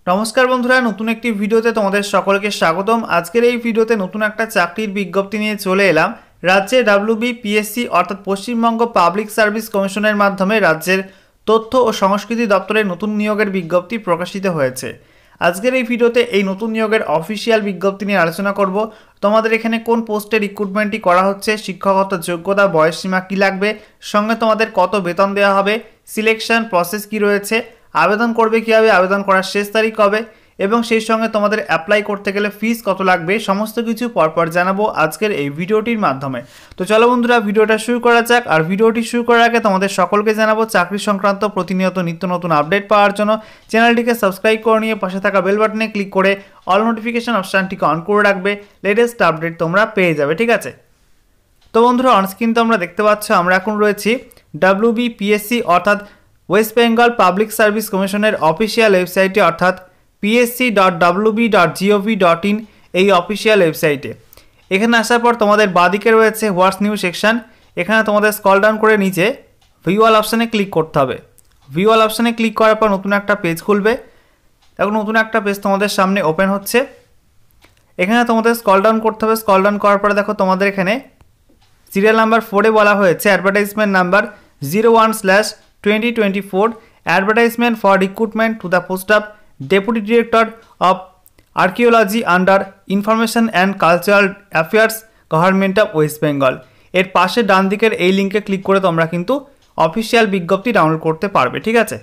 নমস্কার বন্ধুরা, নতুন একটি ভিডিওতে তোমাদের সকলকে স্বাগতম। আজকের এই ভিডিওতে নতুন একটা চাকরির বিজ্ঞপ্তি নিয়ে চলে এলাম। রাজ্যে WBPSC অর্থাৎ পশ্চিমবঙ্গ পাবলিক সার্ভিস কমিশনের মাধ্যমে রাজ্যের তথ্য ও সংস্কৃতি দপ্তরের নতুন নিয়োগের বিজ্ঞপ্তি প্রকাশিত হয়েছে। আজকের এই ভিডিওতে এই নতুন নিয়োগের অফিসিয়াল বিজ্ঞপ্তি নিয়ে আলোচনা করব। তোমাদের এখানে কোন পোস্টে রিক্রুটমেন্টটি করা হচ্ছে, শিক্ষাগত যোগ্যতা, বয়সসীমা কী লাগবে, সঙ্গে তোমাদের কত বেতন দেওয়া হবে, সিলেকশন প্রসেস কী রয়েছে, আবেদন করবে কীভাবে, আবেদন করার শেষ তারিখ কবে এবং সেই সঙ্গে তোমাদের অ্যাপ্লাই করতে গেলে ফিস কত লাগবে, সমস্ত কিছু পরপর জানাবো আজকের এই ভিডিওটির মাধ্যমে। তো চলো বন্ধুরা, ভিডিওটা শুরু করা যাক। আর ভিডিওটি শুরু করার আগে তোমাদের সকলকে জানাবো চাকরি সংক্রান্ত প্রতিনিয়ত নিত্য নতুন আপডেট পাওয়ার জন্য চ্যানেলটিকে সাবস্ক্রাইব করে নিয়ে পাশে থাকা বেল বাটনে ক্লিক করে অল নোটিফিকেশন অপশানটিকে অন করে রাখবে। লেটেস্ট আপডেট তোমরা পেয়ে যাবে, ঠিক আছে? তো বন্ধুরা, অনস্ক্রিন তোমরা দেখতে পাচ্ছ আমরা এখন রয়েছি WBPSC অর্থাৎ ওয়েস্ট বেঙ্গল পাবলিক সার্ভিস কমিশনের অফিসিয়াল ওয়েবসাইটে অর্থাৎ psc.wb.gov.in এই অফিসিয়াল ওয়েবসাইটে। এখানে আসার পর তোমাদের বাদিকে রয়েছে হোয়াটস নিউ সেকশন। এখানে তোমাদের স্ক্রল ডাউন করে নিচে ভিউ অল অপশানে ক্লিক করতে হবে। ভিউ অল অপশানে ক্লিক করার পর নতুন একটা পেজ খুলবে। এখন নতুন একটা পেজ তোমাদের সামনে ওপেন হচ্ছে। এখানে তোমাদের স্ক্রল ডাউন করতে হবে। স্ক্রল ডাউন করার পরে দেখো তোমাদের এখানে সিরিয়াল নাম্বার 4-এ বলা হয়েছে advertisement number 01/2024 advertisement for recruitment to the post of Deputy Director of Archaeology under Information and Cultural Affairs Government of West Bengal। এর পাশে ডান দিকের এই লিঙ্কে ক্লিক করে তোমরা কিন্তু অফিসিয়াল বিজ্ঞপ্তি ডাউনলোড করতে পারবে, ঠিক আছে?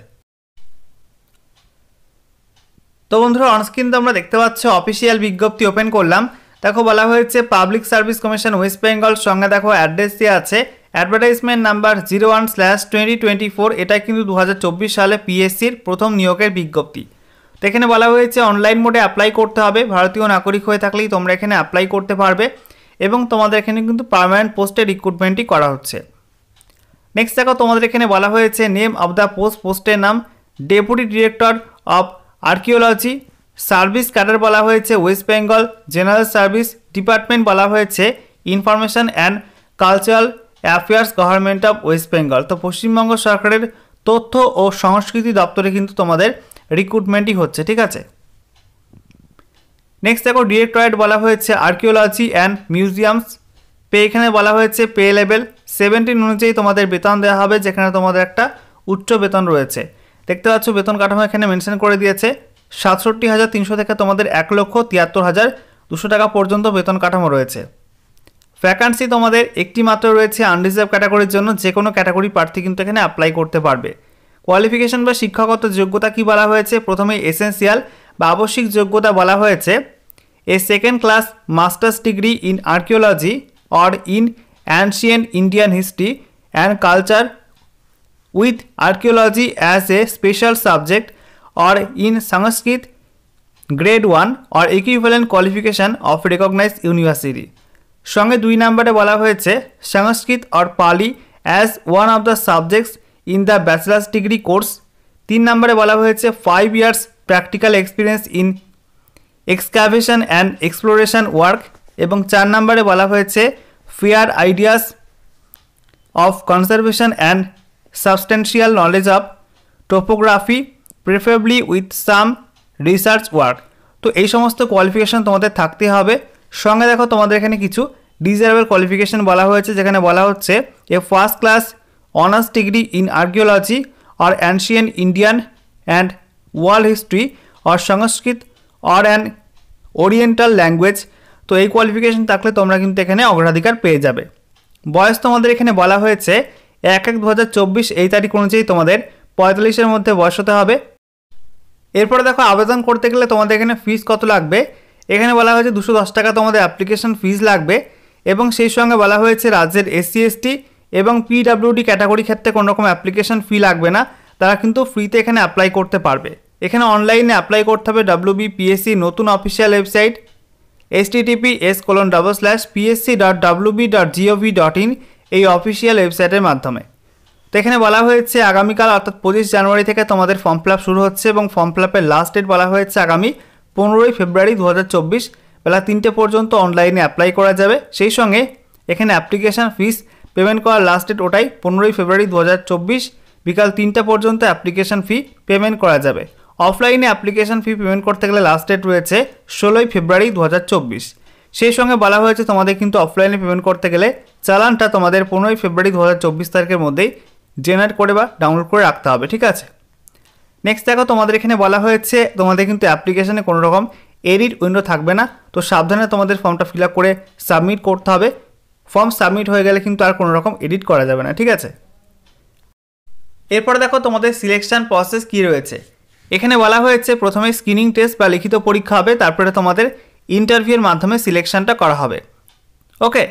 তো বন্ধুরা, অনস্ক্রিন তো আমরা দেখতে পাচ্ছ অফিসিয়াল বিজ্ঞপ্তি ওপেন করলাম। দেখো বলা হয়েছে public service commission West Bengal, সঙ্গে দেখো অ্যাড্রেস দিয়ে আছে অ্যাডভার্টাইজমেন্ট নাম্বার 01/2024। এটা কিন্তু 2024 সালে পিএসসির প্রথম নিয়োগের বিজ্ঞপ্তি। তো এখানে বলা হয়েছে অনলাইন মোডে অ্যাপ্লাই করতে হবে। ভারতীয় নাগরিক হয়ে থাকলেই তোমরা এখানে অ্যাপ্লাই করতে পারবে এবং তোমাদের এখানে কিন্তু পার্মানেন্ট পোস্টে রিক্রুটমেন্টই করা হচ্ছে। নেক্সট দেখো তোমাদের এখানে বলা হয়েছে নেম অফ দ্য পোস্টের নাম deputy director of archaeology. Service cadre বলা হয়েছে West Bengal. General service department বলা হয়েছে information and cultural affairs government of West Bengal. তো পশ্চিমবঙ্গ সরকারের তথ্য ও সংস্কৃতি দপ্তরে কিন্তু তোমাদের রিক্রুটমেন্টই হচ্ছে, ঠিক আছে? নেক্সট দেখো ডিরেক্টরেট বলা হয়েছে আর্কিওলজি অ্যান্ড মিউজিয়ামস। এখানে বলা হয়েছে পে লেভেল 17 অনুযায়ী তোমাদের বেতন দেওয়া হবে, যেখানে তোমাদের একটা উচ্চ বেতন রয়েছে। দেখতে পাচ্ছ বেতন কাঠামো এখানে মেনশন করে দিয়েছে 67,300 থেকে তোমাদের 1,73,200 টাকা পর্যন্ত বেতন কাঠামো রয়েছে। ভ্যাকান্সি তোমাদের একটি মাত্র রয়েছে আনরিজার্ভ ক্যাটাগরির জন্য। যে কোনো ক্যাটাগরি প্রার্থী কিন্তু এখানে অ্যাপ্লাই করতে পারবে। কোয়ালিফিকেশন বা শিক্ষাগত যোগ্যতা কি বলা হয়েছে, প্রথমে এসেন্সিয়াল বা আবশ্যিক যোগ্যতা বলা হয়েছে a second class master's degree in archaeology or in ancient Indian history and culture with archaeology as a special subject or in Sanskrit grade 1 or equivalent qualification of recognised university. সঙ্গে 2 নম্বরে বলা হয়েছে Sanskrit or Pali as one of the subjects in the bachelor's degree course. 3 নম্বরে বলা হয়েছে 5 years practical experience in excavation and exploration work. এবং 4 নম্বরে বলা হয়েছে fair ideas of conservation and substantial knowledge of topography preferably with some research work. তো এই সমস্ত কোয়ালিফিকেশন তোমাদের থাকতে হবে। সঙ্গে দেখো তোমাদের এখানে কিছু ডিজারেবল কোয়ালিফিকেশন বলা হয়েছে, যেখানে বলা হচ্ছে a first class honours degree in archaeology or ancient Indian and world history or Sanskrit or an oriental language. তো এই কোয়ালিফিকেশন থাকলে তোমরা কিন্তু এখানে অগ্রাধিকার পেয়ে যাবে। বয়স তোমাদের এখানে বলা হয়েছে 1/1/2024 এই তারিখ অনুযায়ী তোমাদের 45-এর মধ্যে বয়স হতে হবে। এরপরে দেখো আবেদন করতে গেলে তোমাদের এখানে ফিস কত লাগবে। এখানে বলা হয়েছে 210 টাকা তোমাদের অ্যাপ্লিকেশন ফিস লাগবে এবং সেই সঙ্গে বলা হয়েছে রাজ্যের SC ST এবং PWD ক্যাটাগরি ক্ষেত্রে কোনো রকম অ্যাপ্লিকেশন ফি লাগবে না, তারা কিন্তু ফ্রিতে এখানে অ্যাপ্লাই করতে পারবে। এখানে অনলাইনে অ্যাপ্লাই করতে হবে WBPSC নতুন অফিসিয়াল ওয়েবসাইট https://psc.wb.gov.in এই অফিসিয়াল ওয়েবসাইটের মাধ্যমে। তো এখানে বলা হয়েছে আগামীকাল অর্থাৎ 25 জানুয়ারি থেকে তোমাদের ফর্ম ফিল আপ শুরু হচ্ছে এবং ফর্ম ফিল আপের লাস্ট ডেট বলা হয়েছে আগামী 15 ফেব্রুয়ারি 2024 বেলা 3টে পর্যন্ত অনলাইনে অ্যাপ্লাই করা যাবে। সেই সঙ্গে এখানে অ্যাপ্লিকেশান ফিস পেমেন্ট করার লাস্ট ডেট ওটাই 15 ফেব্রুয়ারি 2024 বিকাল 3টা পর্যন্ত অ্যাপ্লিকেশান ফি পেমেন্ট করা যাবে। অফলাইনে অ্যাপ্লিকেশন ফি পেমেন্ট করতে গেলে লাস্ট ডেট রয়েছে 16ই ফেব্রুয়ারি 2024। সেই সঙ্গে বলা হয়েছে তোমাদের কিন্তু অফলাইনে পেমেন্ট করতে গেলে চালানটা তোমাদের 15ই ফেব্রুয়ারি 2024 তারিখের মধ্যেই জেনারেট করে বা ডাউনলোড করে রাখতে হবে, ঠিক আছে। নেক্সট দেখো তোমাদের এখানে বলা হয়েছে তোমাদের কিন্তু অ্যাপ্লিকেশনে কোনো রকম এডিট উইন্ডো থাকবে না, তো সাবধানে তোমাদের ফর্মটা ফিল আপ করে সাবমিট করতে হবে। ফর্ম সাবমিট হয়ে গেলে কিন্তু আর কোনো রকম এডিট করা যাবে না, ঠিক আছে। এরপরে দেখো তোমাদের সিলেকশন প্রসেস কী রয়েছে। এখানে বলা হয়েছে প্রথমে স্ক্রিনিং টেস্ট বা লিখিত পরীক্ষা হবে, তারপরে তোমাদের ইন্টারভিউয়ের মাধ্যমে সিলেকশনটা করা হবে। ওকে,